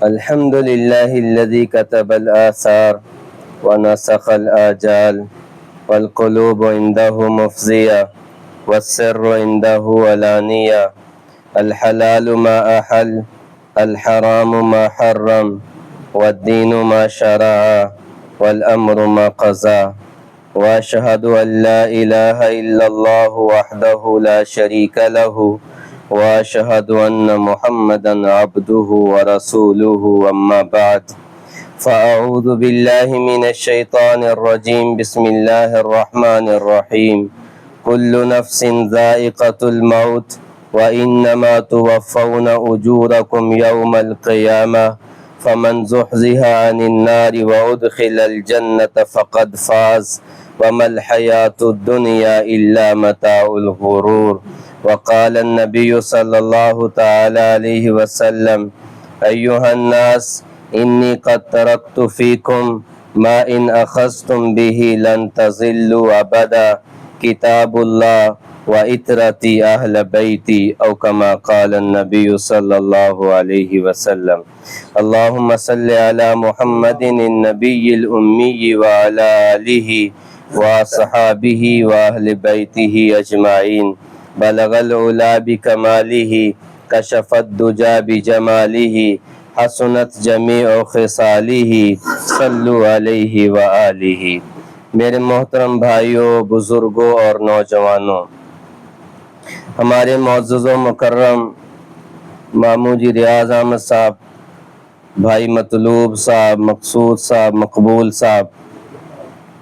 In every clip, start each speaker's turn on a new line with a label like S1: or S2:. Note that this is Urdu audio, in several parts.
S1: الحمد لله الذي كتب الآثار ونسخ الآجال والقلوب عنده مفزية والسر عنده علانية. الحلال ما أحل، الحرام ما حرم، والدين ما شرع، والأمر ما قضى. وأشهد أن لا إله إلا الله وحده لا شريك له، وأشهد أن محمدا عبده ورسوله. أما بعد، فأعوذ بالله من الشيطان الرجيم. بسم الله الرحمن الرحيم. كل نفس ذائقة الموت وإنما توفون أجوركم يوم القيامة فمن زحزح عن النار وأدخل الجنة فقد فاز وما الحياة الدنيا إلا متاع الغرور. وقال النبي صلى الله تعالى عليه وسلم: أيها الناس إني قد تركت فيكم ما إن أخذتم به لن تضلوا أبدا، كتاب الله وإترتي أهل بيتي، أو كما قال النبي صلى الله عليه وسلم. اللهم صل على محمد النبي الأمي وعلى آله وصحابه وأهل بيته أجمعين. بلغ العلا بكماله، كشف الدجى بجماله، حسنت جمیع خصاله، صلو علیہ وآلہ. میرے محترم بھائیوں، بزرگوں اور نوجوانوں، ہمارے معزز و مکرم ماموں جی ریاض احمد صاحب، بھائی مطلوب صاحب، مقصود صاحب، مقبول صاحب،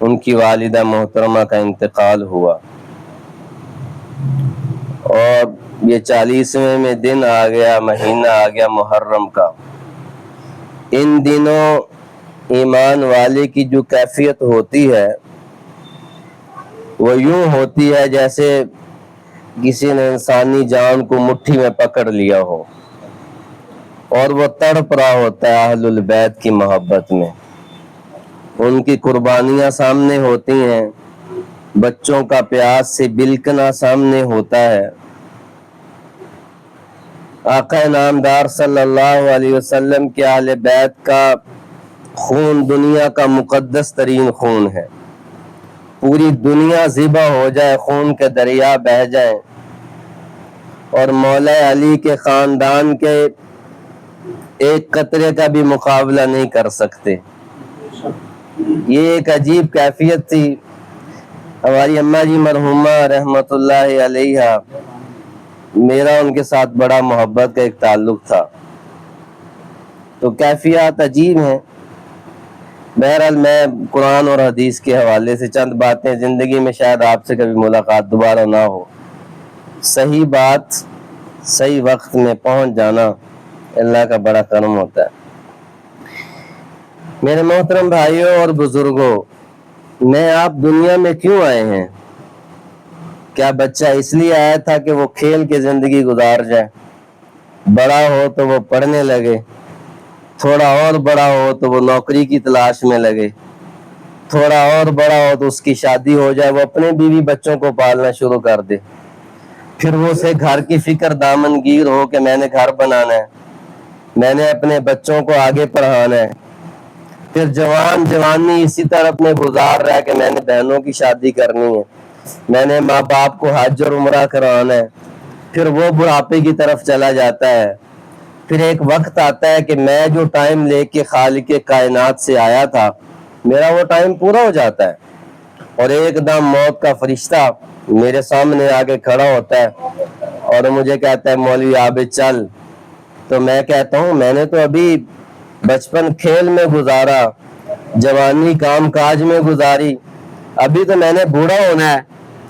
S1: ان کی والدہ محترمہ کا انتقال ہوا، اور یہ 40ویں میں دن آ گیا، مہینہ آ گیا محرم کا. ان دنوں ایمان والے کی جو کیفیت ہوتی ہے وہ یوں ہوتی ہے جیسے کسی نے انسانی جان کو مٹھی میں پکڑ لیا ہو اور وہ تڑپ رہا ہوتا ہے اہل البیت کی محبت میں. ان کی قربانیاں سامنے ہوتی ہیں، بچوں کا پیاس سے بلکنا سامنے ہوتا ہے. آقا نامدار صلی اللہ علیہ وسلم کے اہل بیت کا خون دنیا کا مقدس ترین خون ہے. پوری دنیا ذبح ہو جائے، خون کے دریا بہہ جائیں، اور مولا علی کے خاندان کے ایک قطرے کا بھی مقابلہ نہیں کر سکتے. یہ ایک عجیب کیفیت تھی. ہماری اماں جی مرحومہ رحمت اللہ علیہا، میرا ان کے ساتھ بڑا محبت کا ایک تعلق تھا، تو کیفیات عجیب ہیں. بہرحال میں قرآن اور حدیث کے حوالے سے چند باتیں، زندگی میں شاید آپ سے کبھی ملاقات دوبارہ نہ ہو، صحیح بات صحیح وقت میں پہنچ جانا اللہ کا بڑا کرم ہوتا ہے. میرے محترم بھائیوں اور بزرگوں، میں آپ دنیا میں کیوں آئے ہیں؟ کیا بچہ اس لیے آیا تھا کہ وہ کھیل کے زندگی گزار جائے، بڑا ہو تو وہ پڑھنے لگے، تھوڑا اور بڑا ہو تو وہ نوکری کی تلاش میں لگے، تھوڑا اور بڑا ہو تو اس کی شادی ہو جائے، وہ اپنے بیوی بچوں کو پالنا شروع کر دے، پھر وہ اسے گھر کی فکر دامن گیر ہو کہ میں نے گھر بنانا ہے، میں نے اپنے بچوں کو آگے پڑھانا ہے. پھر جوانی اسی طرف میں گزار رہا ہے کہ میں نے بہنوں کی شادی کرنی ہے، میں نے ماں باپ کو حج اور عمرہ کرانا ہے. پھر وہ بڑھاپے کی طرف چلا جاتا ہے. پھر ایک وقت آتا ہے کہ میں جو ٹائم لے کے خالق کائنات سے آیا تھا، میرا وہ ٹائم پورا ہو جاتا ہے، اور ایک دم موت کا فرشتہ میرے سامنے آگے کھڑا ہوتا ہے اور مجھے کہتا ہے مولوی عابد چل. تو میں کہتا ہوں میں نے تو ابھی بچپن کھیل میں گزارا، جوانی کام کاج میں گزاری، ابھی تو میں نے بوڑھا ہونا ہے،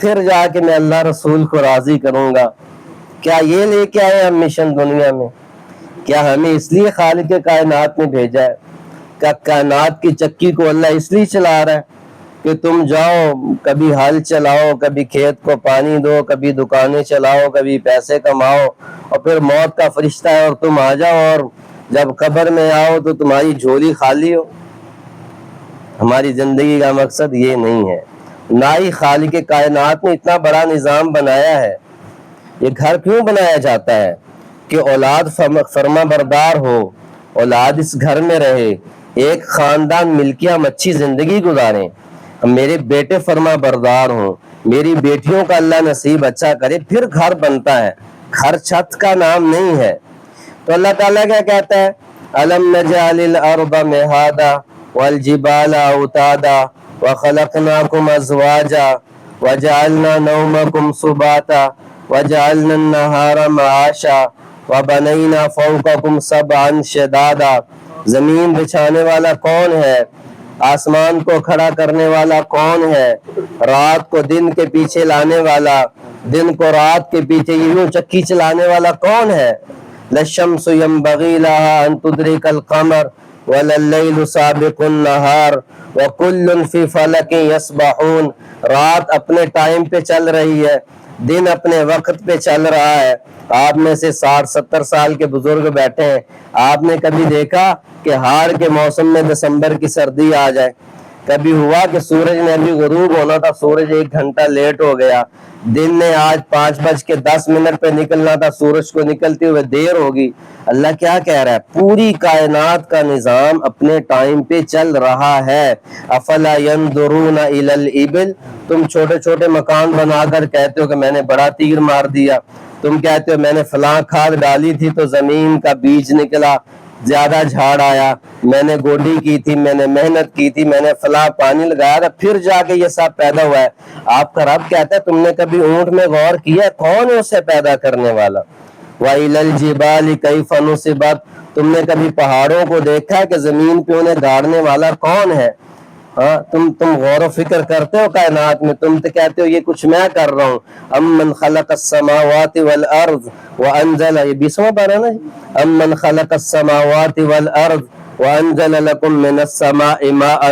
S1: پھر جا کے میں اللہ رسول کو راضی کروں گا. کیا یہ لے کے آئے ہم مشن دنیا میں؟ کیا ہمیں اس لیے خالق کائنات نے بھیجا ہے؟ کیا کائنات کی چکی کو اللہ اس لیے چلا رہا ہے کہ تم جاؤ، کبھی ہل چلاؤ، کبھی کھیت کو پانی دو، کبھی دکانیں چلاؤ، کبھی پیسے کماؤ، اور پھر موت کا فرشتہ ہے اور تم آ جاؤ، اور جب قبر میں آؤ تو تمہاری جھولی خالی ہو؟ ہماری زندگی کا مقصد یہ نہیں ہے. نہ ہی خالق کائنات نے اتنا بڑا نظام بنایا ہے یہ گھر کیوں بنایا جاتا ہے؟ کہ اولاد فرما بردار ہو، اولاد اس گھر میں رہے، ایک خاندان ملکیام اچھی زندگی گزاریں، میرے بیٹے فرما بردار ہوں، میری بیٹیوں کا اللہ نصیب اچھا کرے، پھر گھر بنتا ہے، گھر چھت کا نام نہیں ہے۔ تو اللہ تعالیٰ کیا کہتا ہے؟ أَلَمْ نَجْعَلِ الْأَرْضَ مِهَادًا وَالْجِبَالَ أَوْتَادًا وَخَلَقْنَاكُمْ أَزْوَاجًا وَجَعَلْنَا نَوْمَكُمْ سُبَاتًا وَجَعَلْنَا النَّهَارَ مَعَاشًا وَبَنَيْنَا فَوْقَكُمْ سَبْعًا شِدَادًا۔ زمین بچھانے والا کون ہے؟ آسمان کو کھڑا کرنے والا کون ہے؟ رات کو دن کے پیچھے لانے والا، دن کو رات کے پیچھے یوں چکی چلانے والا کون ہے؟ لَلشَّمْسُ يَنبَغِي لَهَا أَن تُدْرِكَ الْقَمَرَ وَلَا اللَّيْلُ سَابِقُ النَّهَارِ وَكُلٌّ فِي فَلَكٍ يَسْبَحُونَ۔ رات اپنے ٹائم پہ چل رہی ہے، دن اپنے وقت پہ چل رہا ہے۔ آپ میں سے 60-70 سال کے بزرگ بیٹھے ہیں، آپ نے کبھی دیکھا کہ ہاڑ کے موسم میں دسمبر کی سردی آ جائے؟ کبھی ہوا کہ سورج نے ابھی غروب ہونا تھا، سورج 1 گھنٹہ لیٹ ہو گیا؟ دن نے آج 5:10 پہ نکلنا تھا، سورج کو نکلتے ہوئے دیر ہوگی۔ اللہ کیا کہہ رہا ہے؟ پوری کائنات کا نظام اپنے ٹائم پہ چل رہا ہے۔ افلا ينظرون الى الابل، تم چھوٹے چھوٹے مکان بنا کر کہتے ہو کہ میں نے بڑا تیر مار دیا، تم کہتے ہو میں نے فلاں کھاد ڈالی تھی تو زمین کا بیج نکلا، زیادہ جھاڑ آیا، میں نے گوڈی کی تھی، میں نے محنت کی تھی، میں نے فلاں پانی لگایا تھا، پھر جا کے یہ سب پیدا ہوا ہے۔ آپ کا رب کہتا ہے تم نے کبھی اونٹ میں غور کیا کون ہے اسے پیدا کرنے والا؟ وَإِلَى الْجِبَالِ كَيْفَ نُصِبَتْ، تم نے کبھی پہاڑوں کو دیکھا ہے کہ زمین پہ انہیں گاڑنے والا کون ہے؟ ہاں تم غور و فکر کرتے ہو کائنات میں؟ تم تو کہتے ہو یہ کچھ میں کر رہا ہوں۔ امن خلق السماوات والارض وانزل، یہ 20واں پارہ نا جی، امن خلق السماوات والارض وانزل لكم من السماء ماء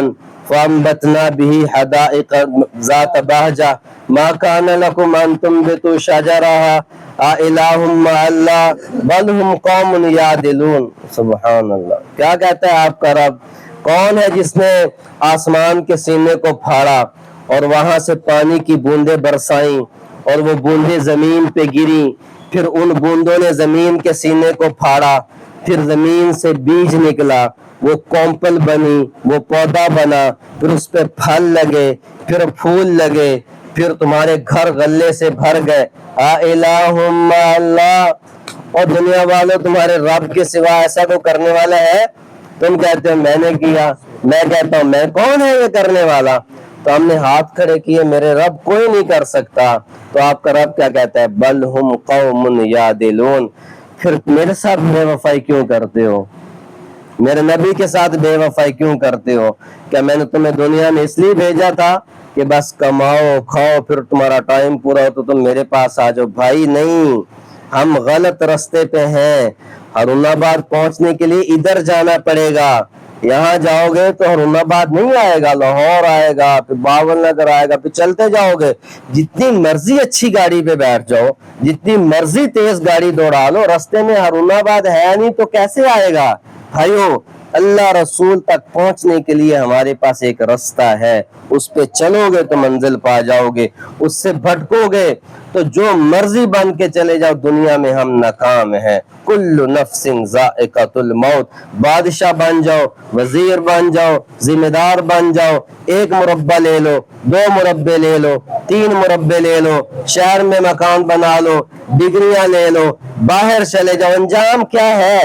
S1: فانبتنا به حدائق ذات بهجة ما كان لكم ان تنبتوا شجرها أإله مع الله بل هم قوم يعدلون۔ سبحان اللہ، کیا کہتا ہے آپ کا رب؟ کون ہے جس نے آسمان کے سینے کو پھاڑا اور وہاں سے پانی کی بوندیں برسائیں اور وہ بوندیں زمین پہ گریں، پھر ان بوندوں نے زمین کے سینے کو پھاڑا، پھر زمین سے بیج نکلا، وہ کومپل بنی، وہ پودا بنا، پھر اس پہ پھل لگے، پھر پھول لگے، پھر تمہارے گھر غلے سے بھر گئے۔ الہ مع اللہ، اور دنیا والوں تمہارے رب کے سوا ایسا کوئی کرنے والا ہے؟ تم کہتے ہو میں نے کیا، میں کہتا ہوں میں کون ہے یہ کرنے والا؟ تو ہم نے ہاتھ کھڑے کیے، میرے رب کوئی نہیں کر سکتا۔ تو آپ کا رب کیا کہتا ہے؟ بل ہم قوم یعدلون، پھر میرے ساتھ بے وفائی کیوں کرتے ہو؟ میرے نبی کے ساتھ بے وفائی کیوں کرتے ہو؟ کیا میں نے تمہیں دنیا میں اس لیے بھیجا تھا کہ بس کماؤ کھاؤ پھر تمہارا ٹائم پورا ہو تو تم میرے پاس آ جاؤ؟ بھائی نہیں، ہم غلط رستے پہ ہیں۔ ہارون آباد پہنچنے کے لیے ادھر جانا پڑے گا، یہاں جاؤ گے تو ہارون آباد نہیں آئے گا، لاہور آئے گا، پھر باول نگر آئے گا، پھر چلتے جاؤ گے۔ جتنی مرضی اچھی گاڑی پہ بیٹھ جاؤ، جتنی مرضی تیز گاڑی دوڑا لو، رستے میں ہارون آباد ہے نہیں تو کیسے آئے گا؟ بھائیو، اللہ رسول تک پہنچنے کے لیے ہمارے پاس ایک رستہ ہے، اس پہ چلو گے تو منزل پا جاؤ گے، اس سے بھٹکو گے تو جو مرضی بن کے چلے جاؤ دنیا میں ہم ناکام ہیں۔ کل نفس ذائقۃ الموت، بادشاہ بن جاؤ، وزیر بن جاؤ، ذمہ دار بن جاؤ، 1 مربع لے لو، 2 مربع لے لو، 3 مربع لے لو، شہر میں مکان بنا لو، ڈگریاں لے لو، باہر چلے جاؤ، انجام کیا ہے؟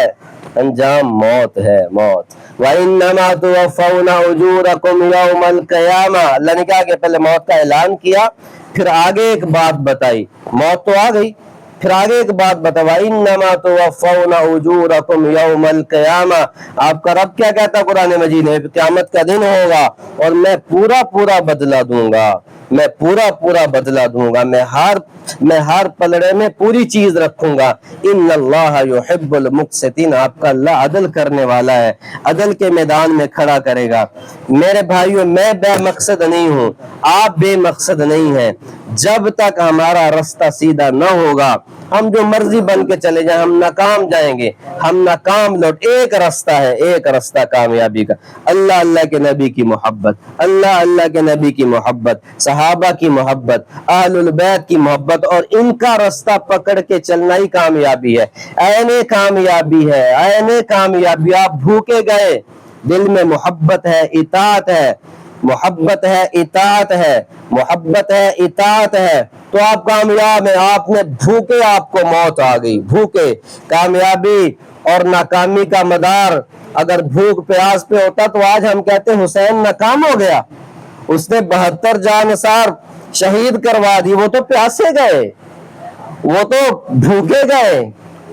S1: انجام موت ہے، موت۔ وَإِنَّمَا تُوَفَّوْنَ أُجُورَكُمْ يَوْمَ الْقِيَامَةِ، اللہ نے کہا کہ پہلے موت کا اعلان کیا، پھر آگے ایک بات بتائی، موت تو آ گئی، پھر آگے ایک بات بتا، وَإِنَّمَا تُوَفَّوْنَ أُجُورَكُمْ يَوْمَ الْقِيَامَةِ۔ آپ کا رب کیا کہتا ہے قرآن مجید میں؟ قیامت کا دن ہوگا اور میں پورا پورا بدلہ دوں گا، میں پورا پورا بدلہ دوں گا، میں ہر پلڑے میں پوری چیز رکھوں گا۔ ان اللہ یحب المقسطین، آپ کا اللہ عدل کرنے والا ہے، عدل کے میدان میں کھڑا کرے گا۔ میرے بھائیوں، میں بے مقصد نہیں ہوں، آپ بے مقصد نہیں ہیں۔ جب تک ہمارا رستہ سیدھا نہ ہوگا، ہم جو مرضی بن کے چلے جائیں ہم ناکام جائیں گے، ہم ناکام لوٹ۔ ایک رستہ ہے، ایک رستہ کامیابی کا، اللہ اللہ کے نبی کی محبت، اللہ اللہ کے نبی کی محبت۔ صحابہ کی محبت، اہل بیت کی محبت، اور ان کا راستہ پکڑ کے چلنا ہی کامیابی ہے، عین کامیابی ہے، عین کامیابی۔ آپ بھوکے گئے، دل میں محبت ہے، اطاعت ہے، محبت ہے، اطاعت ہے، محبت ہے، اطاعت ہے، تو آپ کامیاب ہیں۔ آپ نے بھوکے، آپ کو موت آ گئی، بھوکے۔ کامیابی اور ناکامی کا مدار اگر بھوک پیاس پہ ہوتا تو آج ہم کہتے حسین ناکام ہو گیا، اس نے 72 جانثار شہید کروا دی، وہ تو پیاسے گئے، وہ تو بھوکے گئے،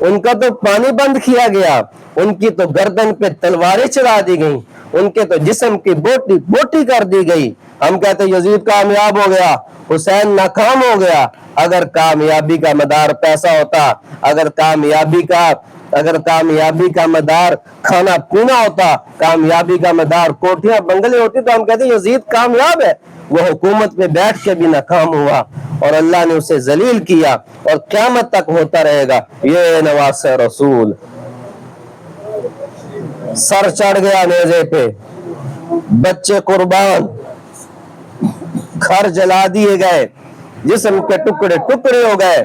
S1: ان کا تو پانی بند کیا گیا، ان کی تو گردن پہ تلواریں چلا دی گئیں، ان کے تو جسم کی بوٹی بوٹی کر دی گئی۔ ہم کہتے یزید کامیاب ہو گیا، حسین ناکام ہو گیا۔ اگر کامیابی کا مدار پیسہ ہوتا، اگر کامیابی کا مدار کھانا پینا ہوتا، کامیابی کا مدار کوٹھیاں بنگلے ہوتی، تو ہم کہتے یزید کامیاب ہے۔ وہ حکومت پہ بیٹھ کے بھی ناکام ہوا اور اللہ نے اسے ذلیل کیا، اور قیامت تک ہوتا رہے گا۔ یہ نواز رسول، سر چڑھ گیا نیزے پہ، بچے قربان، گھر جلا دیے گئے، جسم کے ٹکڑے ٹکڑے ہو گئے،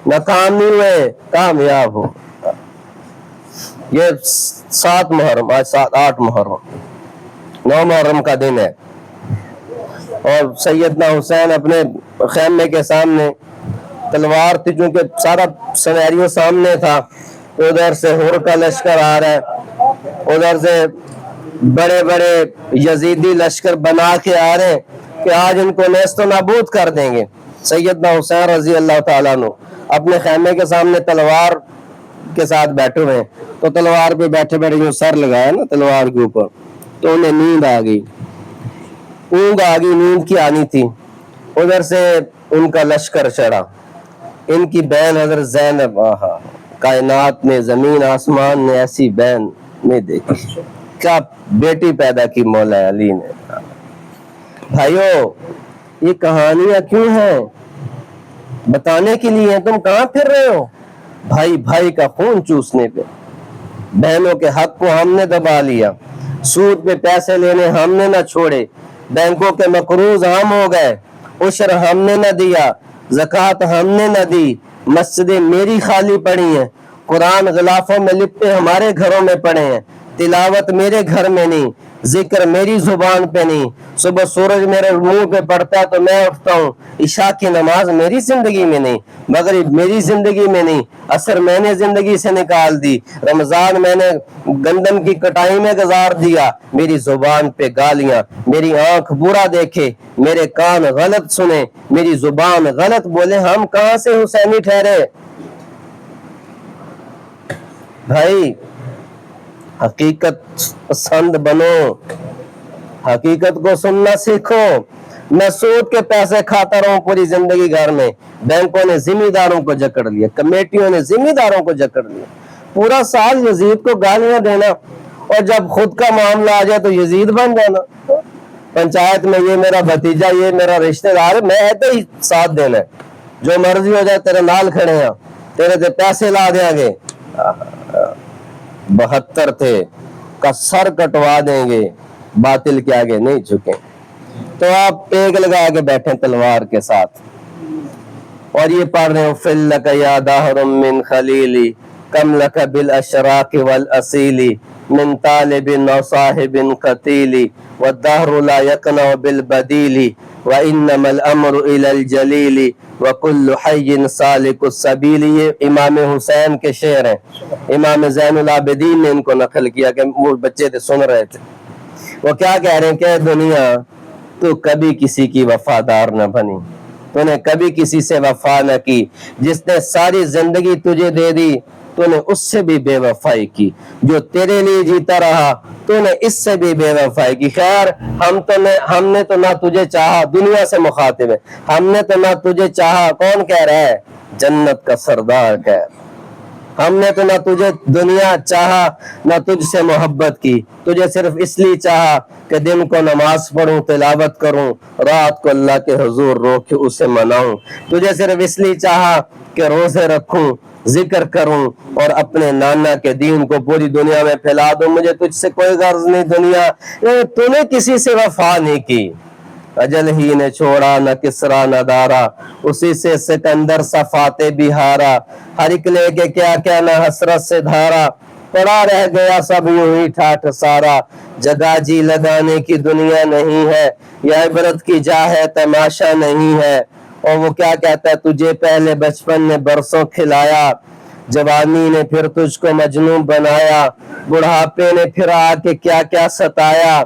S1: ناکام نہیں ہوئے، کامیاب ہو۔ یہ 7 محرم، آج 8 محرم، 9 محرم کا دن ہے، اور سیدنا حسین اپنے خیمے کے سامنے، تلوار تھی چونکہ سارا سینیریو سامنے تھا، ادھر سے ہور کا لشکر آ رہا ہے، ادھر سے بڑے بڑے یزیدی لشکر بنا کے آ رہے ہیں کہ آج ان کو نیست و نابود کر دیں گے۔ سیدنا حسین رضی اللہ تعالیٰ عنہ اپنے خیمے کے سامنے تلوار کے ساتھ بیٹھے ہوئے ہیں، تو تلوار پہ بیٹھے بیٹھے جو سر لگایا نا تلوار کے اوپر، تو انہیں نیند آ گئی، اونگ آ گئی، نیند کی آنی تھی۔ ادھر سے ان کا لشکر چڑھا، ان کی بہن حضرت زینب، آہا، کائنات میں زمین آسمان نے ایسی بہن نہیں دیکھی، کیا بیٹی پیدا کی مولا علی نے۔ بھائیو، یہ کہانیاں کیوں ہیں؟ بتانے کے لیے ہیں۔ تم کہاں پھر رہے ہو؟ بھائی بھائی کا خون چوسنے پہ، بہنوں کے حق کو ہم نے دبا لیا، سود پہ پیسے لینے ہم نے نہ چھوڑے، بینکوں کے مقروض ہم ہو گئے، عشر ہم نے نہ دیا، زکوٰۃ ہم نے نہ دی، مسجدیں میری خالی پڑی ہیں، قرآن غلافوں میں لپٹے ہمارے گھروں میں پڑے ہیں، تلاوت میرے گھر میں نہیں، ذکر میری زبان پہ نہیں، صبح سورج میرے منہ پہ پڑتا ہے تو میں اٹھتا ہوں، عشاء کی نماز میری زندگی میں نہیں، مغرب میری زندگی میں نہیں، عصر میں نے زندگی سے نکال دی، رمضان میں نے گندم کی کٹائی میں گزار دیا، میری زبان پہ گالیاں، میری آنکھ برا دیکھے، میرے کان غلط سنے، میری زبان غلط بولے، ہم کہاں سے حسینی ٹھہرے؟ بھائی حقیقت پسند بنو، حقیقت کو سننا سیکھو۔ میں سود کے پیسے کھاتا رہوں پوری زندگی گھر میں، بینکوں نے ذمہ داروں کو جکڑ لیا، کمیٹیوں نے ذمہ داروں کو جکڑ لیا، پورا سال یزید کو گالیاں دینا، اور جب خود کا معاملہ آ جائے تو یزید بن جانا، پنچایت میں یہ میرا بھتیجا، یہ میرا رشتہ دار، میں ایسے ہی ساتھ دینا ہے، جو مرضی ہو جائے تیرے نال کھڑے ہیں، تیرے سے پیسے لا دیں گے، 72 تھے کا سر کٹوا دیں گے، باطل کے آگے نہیں جھکیں۔ تو آپ پیگ لگا کے بیٹھیں تلوار کے ساتھ، اور یہ پڑھ رہے ہو فِلَّكَ يَا دَهْرٌ مِّن خَلِيلِ كَمْ لَكَ بِالْأَشْرَاقِ وَالْأَصِيلِ مِّن طَالِبٍ أَوْ صَاحِبٍ قَتِيلِ وَالدَّهْرُ لَا يَقْنَعُ بِالْبَدِيلِ وَإِنَّمَا الْأَمْرُ إِلَى الْجَلِيلِ وَكُلُّ حَيٍّ سَالِكُ السَّبِيلِ۔ یہ امام حسین کے شعر ہیں، امام زین العابدین نے ان کو نقل کیا کہ وہ بچے تھے سن رہے تھے۔ وہ کیا کہہ رہے ہیں کہ دنیا تو کبھی کسی کی وفادار نہ بنی، تو نے کبھی کسی سے وفا نہ کی، جس نے ساری زندگی تجھے دے دی تو نے اس سے بھی بے وفائی کی، جو تیرے لیے جیتا رہا تو نے اس سے بھی بے وفائی کی۔ خیر ہم نے تو نہ تجھے چاہا، دنیا سے مخاطب ہے، ہم نے تو نہ تجھے چاہا، کون کہہ رہا ہے؟ جنت کا سردار کہہ رہا ہے، ہم نے تو نہ تجھے دنیا چاہا نہ تجھ سے محبت کی، تجھے صرف اس لیے چاہا کہ دن کو نماز پڑھوں، تلاوت کروں، رات کو اللہ کے حضور رو کے اسے مناؤں، تجھے صرف اس لیے چاہا کہ روزے رکھوں، ذکر کروں، اور اپنے نانا کے دین کو پوری دنیا میں پھیلا دوں، مجھے تجھ سے کوئی غرض نہیں دنیا۔ تو نے کسی سے وفا نہیں کی، اجل ہی نے چھوڑا نہ کسرا نہ دارا، اسی سے سکندر صفاتے بہارا، ہر ایک لے کے کیا کیا نہ حسرت سے دھارا، پڑا رہ گیا سب یوں ہی ٹھاٹھ سارا، جگہ جی لگانے کی دنیا نہیں ہے، یہ عبرت کی جا ہے تماشا نہیں ہے۔ اور وہ کیا کہتا ہے، تجھے پہلے بچپن نے برسوں کھلایا، جوانی نے پھر تجھ کو مجنون بنایا، بڑھاپے نے پھر آ کے کیا کیا ستایا،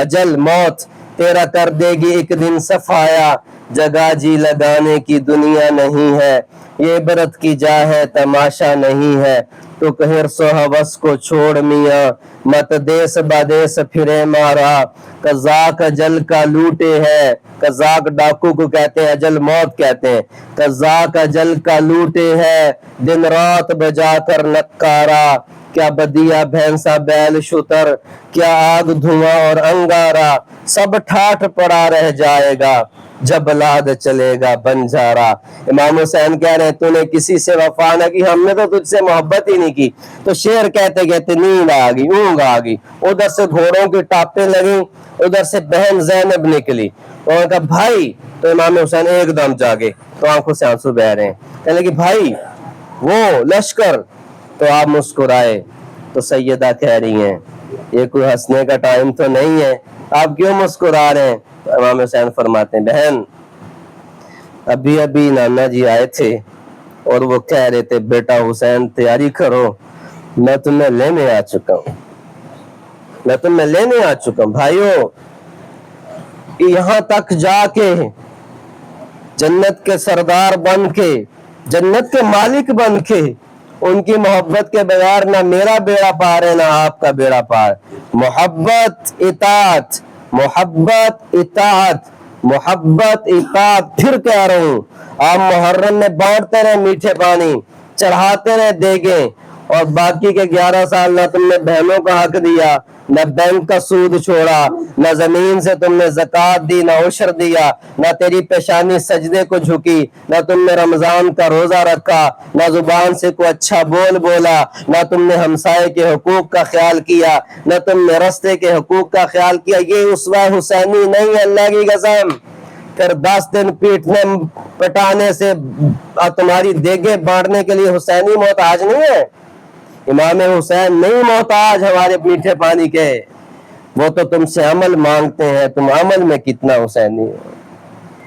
S1: اجل موت تیرا کر دے گی ایک دن صفایا، جگہ جی لگانے کی دنیا نہیں ہے، یہ عبرت کی جا ہے تماشا نہیں ہے، تو حرص و ہوس کو چھوڑ میاں، مت دیس بدیس پھرے مارا، قذاق اجل کا لوٹے ہے، قذاق ڈاکو کو کہتے ہیں، اجل موت کہتے ہیں، قذاق اجل کا لوٹے ہے، دن رات بجا کر نکارا، کیا بدیا بھینسا بیل شتر، کیا آگ دھواں اور انگارا، سب ٹھاٹھ پڑا رہ جائے گا، جب لاد چلے گا بنجارا۔ امام حسین کہہ رہے ہیں تو نے کسی سے وفا نہ کی، ہم نے تو تجھ سے محبت ہی نہیں کی۔ تو شعر کہتے کہتے نیند آ گئی، اونگ آ گئی، ادھر سے گھوڑوں کی ٹاپیں لگیں، ادھر سے بہن زینب نکلی، انہوں نے کہا بھائی، تو امام حسین ایک دم جاگے، تو آنکھوں سے آنسو بہ رہے ہیں، کہنے لگے بھائی وہ لشکر، تو آپ مسکرائے، تو سیدہ کہہ رہی ہیں یہ کوئی ہنسنے کا ٹائم تو نہیں ہے، آپ کیوں مسکرا رہے ہیں؟ تو امام حسین فرماتے ہیں بہن ابھی ابھی نانا جی آئے تھے اور وہ کہہ رہے تھے بیٹا حسین تیاری کرو، میں تمہیں لینے آ چکا ہوں، میں تمہیں لینے آ چکا ہوں۔ بھائیو یہاں تک جا کے جنت کے سردار بن کے، جنت کے مالک بن کے، ان کی محبت کے بغیر نہ میرا بیڑا پار ہے نہ آپ کا بیڑا پار۔ محبت اطاعت، محبت اطاعت، محبت اطاعت، پھر کہہ رہا ہوں آپ محرم میں بانٹتے رہے میٹھے پانی، چڑھاتے رہے دیگیں، اور باقی کے 11 سال نہ تم نے بہنوں کا حق دیا، نہ بینک کا سود چھوڑا، نہ زمین سے تم نے زکوٰۃ دی، نہ عشر دیا، نہ تیری پیشانی سجدے کو جھکی، نہ تم نے رمضان کا روزہ رکھا، نہ زبان سے کوئی اچھا بول بولا، نہ تم نے ہمسائے کے حقوق کا خیال کیا، نہ تم نے رستے کے حقوق کا خیال کیا۔ یہ اسوہ حسینی نہیں ہے، اللہ کی قسم۔ پھر 10 دن پیٹنے پٹانے سے تمہاری دیگیں بانٹنے کے لیے حسینی محتاج نہیں ہے، امام حسین نہیں محتاج ہمارے میٹھے پانی کے، وہ تو تم سے عمل مانگتے ہیں، تم عمل میں کتنا حسینی ہو،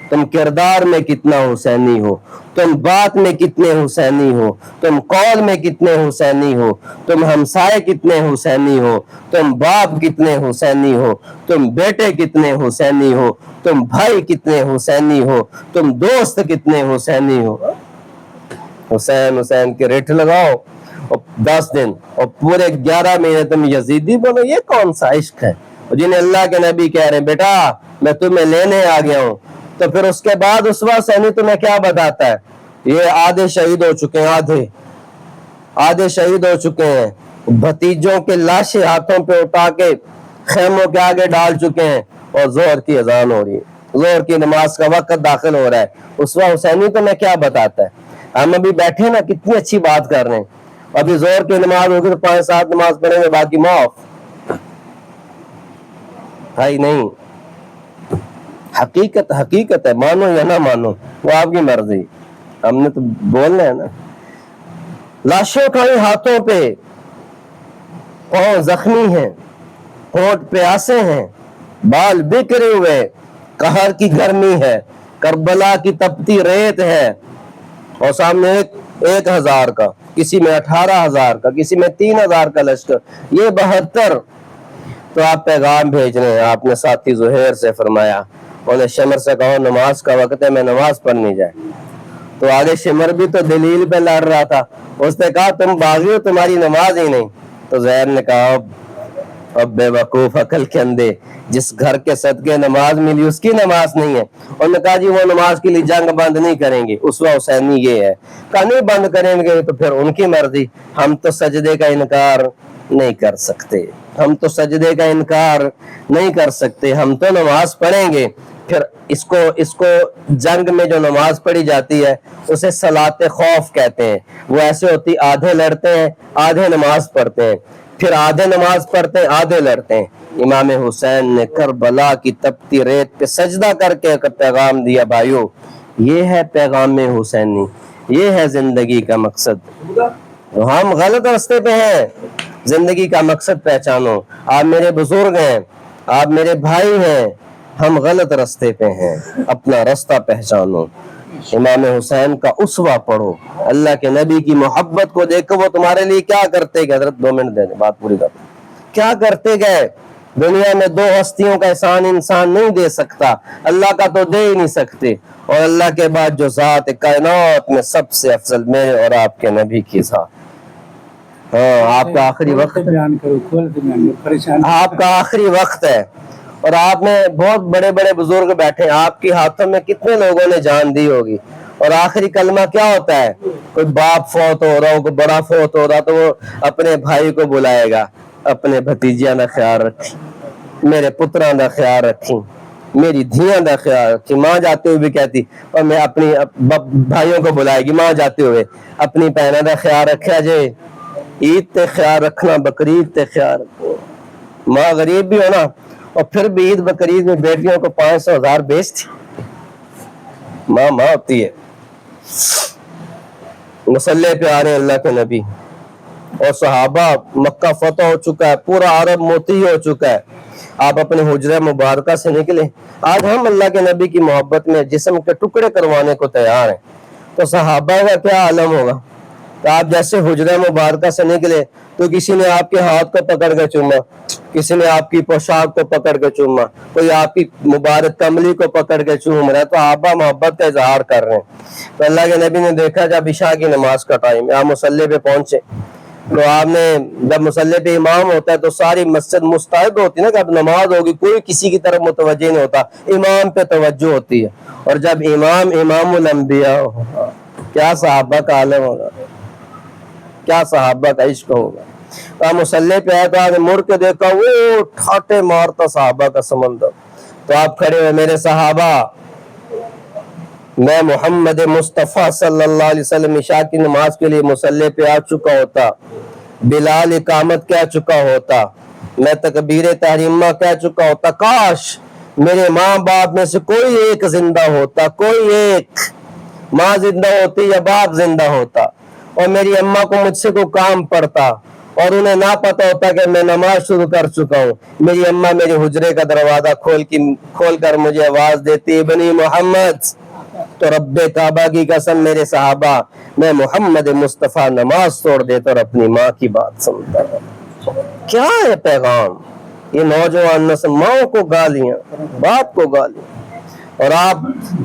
S1: تم کردار میں کتنا حسینی ہو، تم بات میں کتنے حسینی ہو، تم قول میں کتنے حسینی ہو، تم ہمسائے کتنے حسینی ہو، تم باپ کتنے حسینی ہو، تم بیٹے کتنے حسینی ہو، تم بھائی کتنے حسینی ہو، تم دوست کتنے حسینی ہو۔ حسین حسین کے ریٹ لگاؤ اور 10 دن اور پورے 11 مہینے تم یزیدی بولو، یہ کون سا عشق ہے؟ جنہیں اللہ کے نبی کہہ رہے ہیں بیٹا میں تمہیں لینے آ گیا ہوں، تو پھر اس کے بعد اسوہ حسینی تمہیں کیا بتاتا ہے؟ یہ آدھے شہید ہو چکے ہیں، آدھے شہید ہو چکے ہیں، بھتیجوں کے لاشیں ہاتھوں پہ اٹھا کے خیموں کے آگے ڈال چکے ہیں، اور ظہر کی اذان ہو رہی ہے، ظہر کی نماز کا وقت داخل ہو رہا ہے۔ اسوہ حسینی تمہیں کیا بتاتا ہے؟ ہم ابھی بیٹھے نا کتنی اچھی بات کر رہے ہیں، ابھی ظہر کی نماز ہوگی تو 5-7 نماز پڑھیں گے، باقی معاف۔ بھائی نہیں، حقیقت حقیقت ہے، مانو یا نہ مانو وہ آپ کی مرضی، ہم نے تو بولنا ہے نا۔ لاشیں اٹھائی ہاتھوں پہ، پاؤں زخمی ہیں، ہونٹ پیاسے ہیں، بال بکھرے ہوئے، قہر کی گرمی ہے، کربلا کی تپتی ریت ہے، اور سامنے 1,000 کا، کسی میں 18,000 کا، کسی میں 3,000 کا لشکر، یہ 72۔ تو آپ پیغام بھیج رہے ہیں، آپ نے ساتھی زہیر سے فرمایا، انہیں شمر سے کہو نماز کا وقت ہے، میں نماز پڑھنی جائے۔ تو آگے شمر بھی تو دلیل پہ لڑ رہا تھا، اس نے کہا تم باغی ہو، تمہاری نماز ہی نہیں۔ تو زہیر نے کہا اب بے وقوف عقل کے اندھے، جس گھر کے صدقے نماز ملی اس کی نماز نہیں ہے۔ انہوں نے کہا جی وہ نماز کے لیے جنگ بند نہیں کریں گے، اسوہ حسینی یہ ہے، کہا نہیں بند کریں گے تو پھر ان کی مرضی، ہم تو سجدے کا انکار نہیں کر سکتے، ہم تو سجدے کا انکار نہیں کر سکتے، ہم تو نماز پڑھیں گے۔ پھر اس کو جنگ میں جو نماز پڑھی جاتی ہے اسے صلاۃ خوف کہتے ہیں، وہ ایسے ہوتی آدھے لڑتے ہیں آدھے نماز پڑھتے ہیں۔ پھر آدھے نماز پڑھتے ہیں آدھے لڑتے ہیں۔ امام حسین نے کربلا کی تپتی ریت پہ سجدہ کر کے پیغام دیا، بھائیو یہ ہے پیغام حسینی، یہ ہے زندگی کا مقصد۔ ہم غلط راستے پہ ہیں، زندگی کا مقصد پہچانو۔ آپ میرے بزرگ ہیں، آپ میرے بھائی ہیں، ہم غلط راستے پہ ہیں، اپنا راستہ پہچانو۔ امام حسین کا اسوہ پڑھو، اللہ کے نبی کی محبت کو دیکھو، وہ تمہارے لیے کیا کرتے گئے۔ حضرت 2 منٹ دے دیں، بات پوری کر کیا کرتے گئے۔ دنیا میں 2 ہستیوں کا احسان انسان نہیں دے سکتا، اللہ کا تو دے ہی نہیں سکتے، اور اللہ کے بعد جو ذات کائنات میں سب سے افضل میرے اور آپ کے نبی کی ذات۔ آپ کا آخری وقت، آپ کا آخری وقت ہے، اور آپ میں بہت بڑے بڑے بزرگ بیٹھے ہیں، آپ کے ہاتھوں میں کتنے لوگوں نے جان دی ہوگی، اور آخری کلمہ کیا ہوتا ہے؟ کوئی باپ فوت ہو رہا ہو، کوئی بڑا فوت ہو رہا تو وہ اپنے بھائی کو بلائے گا، اپنے بھتیجیاں دا خیال رکھی، میرے پتراں دا خیال رکھی، میری دھیاں دا خیال رکھی۔ ماں جاتے ہوئے بھی کہتی، اور میں اپنی بھائیوں کو بلائے گی، ماں جاتے ہوئے اپنی بہنوں دا خیال رکھا جے، عید تے خیال رکھنا، بقرعید تے خیال رکھنا۔ ماں غریب بھی ہونا، اور پھر بھی عید بقرعید میں بیٹیوں کو 500,000 بیچتی، ماں ہوتی ہے۔ مصلی پہ آ رہے اللہ کے نبی اور صحابہ، مکہ فتح ہو چکا ہے، پورا عرب موتی ہو چکا ہے، آپ اپنے حجرہ مبارکہ سے نکلے، آج ہم اللہ کے نبی کی محبت میں جسم کے ٹکڑے کروانے کو تیار ہیں، تو صحابہ کا کیا عالم ہوگا؟ تو آپ جیسے حجرہ مبارکہ سے نکلے تو کسی نے آپ کے ہاتھ کو پکڑ کے چوما، کسی نے آپ کی پوشاک کو پکڑ کے چوما، کوئی آپ کی مبارک کملی کو پکڑ کے چوم رہا ہے، تو آبا محبت کا اظہار کر رہے ہیں۔ تو اللہ کے نبی نے دیکھا جب عشاء کی نماز کا ٹائم، آپ مصلی پہ پہنچے، تو آپ نے جب مصلی پہ امام ہوتا ہے تو ساری مسجد مستعد ہوتی ہے نا کہ اب نماز ہوگی، کوئی کسی کی طرف متوجہ نہیں ہوتا، امام پہ توجہ ہوتی ہے، اور جب امام الانبیاء ہوگا، کیا صحابہ کا عالم ہوگا، کیا صحابہ کا عشق ہوگا۔ تو مصلی پہ آئے تو آپ نے مڑ کے دیکھا، وہ ٹھاٹے مارتا صحابہ کا سمندر، تو آپ کھڑے ہوئے، میرے صحابہ، میں محمد مصطفیٰ صلی اللہ علیہ وسلم عشاء کی نماز کے لیے مصلی پہ آ چکا ہوتا، بلال اقامت کہہ چکا ہوتا، میں تکبیر تحریمہ کہہ چکا ہوتا، کاش میرے ماں باپ میں سے کوئی ایک زندہ ہوتا، کوئی ایک، ماں زندہ ہوتی یا باپ زندہ ہوتا، اور میری اماں کو مجھ سے کوئی کام پڑتا اور انہیں نہ پتا ہوتا کہ میں نماز شروع کر چکا ہوں، میری اماں میری حجرے کا دروازہ کھول کر مجھے آواز دیتی، ابنی محمد، تو رب کعبہ کی قسم میرے صحابہ، میں محمد مصطفیٰ نماز توڑ دیتا اور اپنی ماں کی بات سنتا۔ کیا ہے پیغام؟ یہ نوجوان نسل، ماں کو گالیاں، باپ کو گالیاں، اور آپ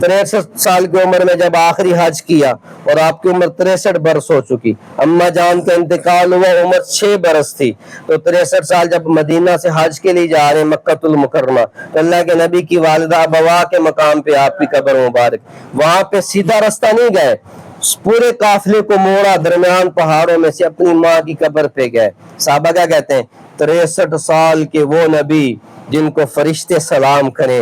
S1: 63 سال کی عمر میں جب آخری حج کیا اور آپ کی عمر 63 برس ہو چکی، اماں جان کا انتقال ہوا، عمر 6 برس تھی، تو 63 سال جب مدینہ سے حج کے لیے جا رہے ہیں مکہ المکرمہ، تو اللہ کے نبی کی والدہ ابوا کے مقام پہ آپ کی قبر مبارک، وہاں پہ سیدھا رستہ نہیں گئے، پورے قافلے کو موڑا، درمیان پہاڑوں میں سے اپنی ماں کی قبر پہ گئے۔ صحابہ کیا کہتے ہیں؟ 63 سال کے وہ نبی جن کو فرشتے سلام کریں،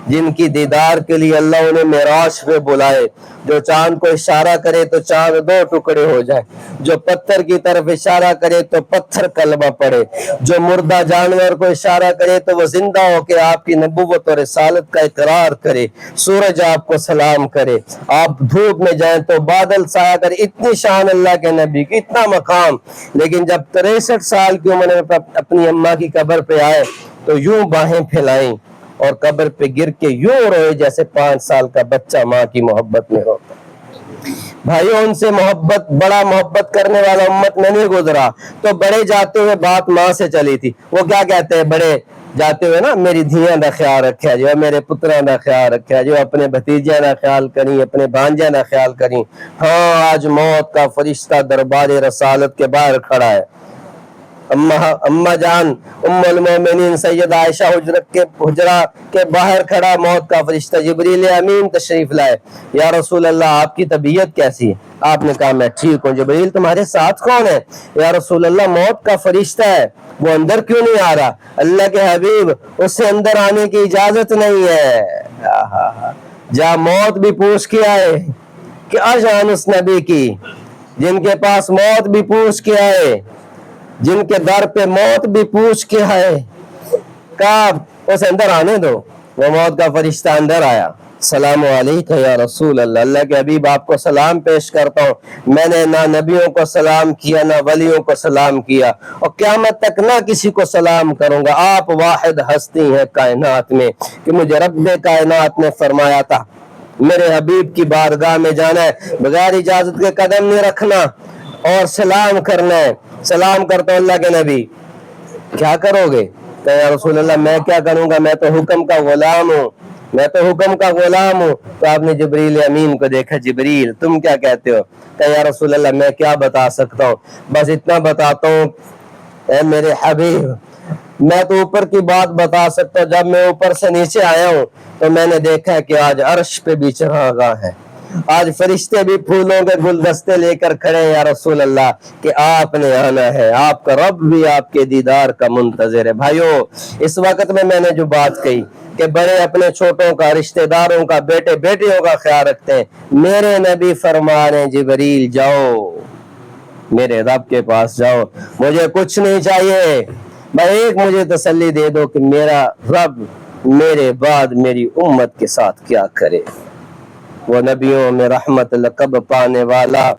S1: جن کی دیدار کے لیے اللہ انہیں معراج پہ بلائے، جو چاند کو اشارہ کرے تو چاند 2 ٹکڑے ہو جائے، جو پتھر کی طرف اشارہ کرے تو پتھر کلمہ پڑھے، جو مردہ جانور کو اشارہ کرے تو وہ زندہ ہو کے آپ کی نبوت اور رسالت کا اقرار کرے، سورج آپ کو سلام کرے، آپ دھوپ میں جائیں تو بادل سایہ کرے، اتنی شان اللہ کے نبی کی، اتنا مقام، لیکن جب 63 سال کی عمر میں اپنی اماں کی قبر پہ آئے تو یوں باہیں پھیلائیں اور قبر پہ گر کے یوں روئے جیسے 5 سال کا بچہ ماں کی محبت میں روتا۔ بھائیوں، ان سے محبت، بڑا محبت کرنے والا امت میں نہیں گزرا، تو بڑے جاتے ہوئے بات ماں سے چلی تھی، وہ کیا کہتے ہیں بڑے جاتے ہوئے نا، میری دھیاں دا خیال رکھا جو، میرے پتراں دا خیال رکھا جو، اپنے بھتیجیاں دا خیال کریں، اپنے بھانجیاں دا خیال کریں۔ ہاں، آج موت کا فرشتہ دربار رسالت کے باہر کھڑا ہے، اماں جان ام المومنین سید عائشہ حجرہ کے باہر کھڑا موت کا فرشتہ جبریل امین تشریف لائے، یا رسول اللہ آپ کی طبیعت کیسی ہے؟ آپ نے کہا میں ٹھیک ہوں۔ جبریل تمہارے ساتھ کون ہے؟ یا رسول اللہ موت کا فرشتہ ہے، وہ اندر کیوں نہیں آ رہا؟ اللہ کے حبیب، اس سے اندر آنے کی اجازت نہیں ہے۔ جا موت بھی پوچھ کے آئے، کیا جان اس نبی کی جن کے پاس موت بھی پوچھ کے آئے، جن کے در پہ موت بھی پوچھ کے آئے، کہا اسے اندر آنے دو، وہ موت کا فرشتہ اندر آیا، سلام علیکہ یا رسول اللہ، اللہ کے حبیب آپ کو سلام پیش کرتا ہوں، میں نے نہ نبیوں کو سلام کیا نہ ولیوں کو سلام کیا، اور قیامت تک نہ کسی کو سلام کروں گا، آپ واحد ہستی ہیں کائنات میں، کہ مجھے رب کائنات نے فرمایا تھا میرے حبیب کی بارگاہ میں جانا ہے، بغیر اجازت کے قدم نہیں رکھنا اور سلام کرنا ہے۔ سلام کرتا ہوں اللہ کے نبی، کیا کرو گے؟ کہ یا رسول اللہ میں کیا کروں گا، میں تو حکم کا غلام ہوں، میں تو حکم کا غلام ہوں۔ تو آپ نے جبریل امین کو دیکھا، جبریل تم کیا کہتے ہو؟ کہ یا رسول اللہ میں کیا بتا سکتا ہوں، بس اتنا بتاتا ہوں اے میرے حبیب، میں تو اوپر کی بات بتا سکتا ہوں، جب میں اوپر سے نیچے آیا ہوں تو میں نے دیکھا کہ آج عرش پہ بھی چراغاں ہے، آج فرشتے بھی پھولوں کے گلدستے لے کر کھڑے ہیں یا رسول اللہ کہ آپ نے آنا ہے، آپ کا رب بھی آپ کے دیدار کا منتظر ہے۔ بھائیو، اس وقت میں نے جو بات کہی کہ بڑے اپنے چھوٹوں کا، رشتہ داروں کا، بیٹے بیٹیوں کا خیال رکھتے ہیں، میرے نبی فرما رہے ہیں جبریل جاؤ میرے رب کے پاس جاؤ، مجھے کچھ نہیں چاہیے، بھائی ایک مجھے تسلی دے دو کہ میرا رب میرے بعد میری امت کے ساتھ کیا کرے۔ وہ نبیوں میں رحمت لقب پانے والا،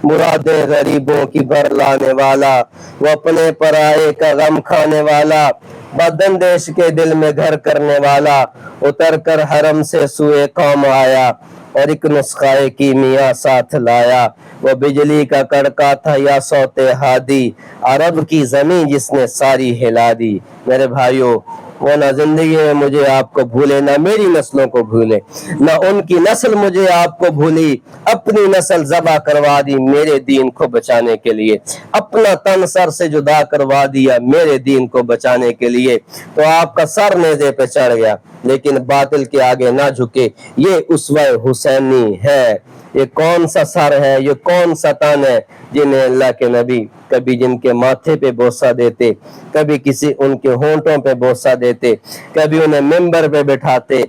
S1: مرادیں غریبوں کی بھر لانے والا، وہ اپنے پرائے کا غم کھانے والا، بداندیش کے دل میں گھر کرنے والا، اتر کر حرم سے سوئے قوم آیا اور ایک نسخہ کیمیا ساتھ لایا، وہ بجلی کا کڑکا تھا یا صوت ہادی، عرب کی زمین جس نے ساری ہلا دی۔ میرے بھائیوں، وہ نہ زندگی میں مجھے آپ کو بھولے، نہ میری نسلوں کو بھولے، نہ ان کی نسل مجھے آپ کو بھولی، اپنی نسل ذبح کروا دی میرے دین کو بچانے کے لیے، اپنا تن سر سے جدا کروا دیا میرے دین کو بچانے کے لیے، تو آپ کا سر نیزے پہ چڑھ گیا لیکن باطل کے آگے نہ جھکے۔ یہ اسوہ حسینی ہے۔ یہ کون سا سر ہے، یہ کون سا تن ہے جنہیں اللہ کے نبی کبھی جن کے ماتھے پہ بوسہ دیتے، کبھی کسی ان کے ہونٹوں پہ بوسہ دیتے، کبھی انہیں ممبر پہ بٹھاتے،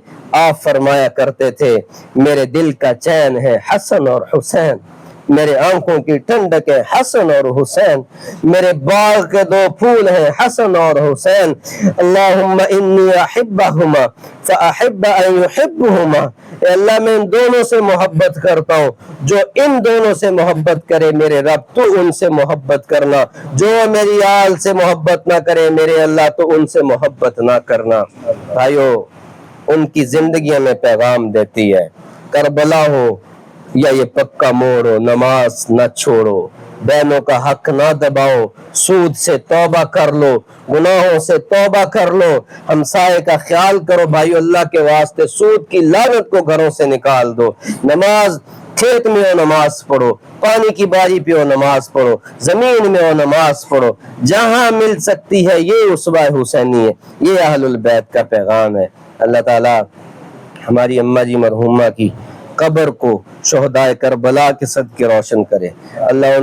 S1: آپ فرمایا کرتے تھے میرے دل کا چین ہے حسن اور حسین، میرے آنکھوں کی ٹھنڈک ہے حسن اور حسین، میرے باغ کے دو پھول ہیں حسن اور حسین، اللہم انی احبہما فاحب ان یحبہما، اے اللہ میں ان دونوں سے محبت کرتا ہوں، جو ان دونوں سے محبت کرے میرے رب تو ان سے محبت کرنا، جو میری آل سے محبت نہ کرے میرے اللہ تو ان سے محبت نہ کرنا۔ بھائیو، ان کی زندگیوں میں پیغام دیتی ہے، کربلا ہو یا یہ پکا موڑ ہو، نماز نہ چھوڑو، بہنوں کا حق نہ دباؤ، سود سے توبہ کر لو، گناہوں سے توبہ کر لو، ہمسائے کا خیال کرو، بھائیو اللہ کے واسطے سود کی لعنت کو گھروں سے نکال دو، نماز کھیت میں ہو نماز پڑھو، پانی کی باری پہ ہو نماز پڑھو، زمین میں ہو نماز پڑھو، جہاں مل سکتی ہے یہ اسوہ حسینی ہے، یہ اہل البیت کا پیغام ہے۔ اللہ تعالیٰ ہماری اماں جی مرحومہ کی قبر کو شہدائے کربلا کے صدقے روشن کرے، اللہ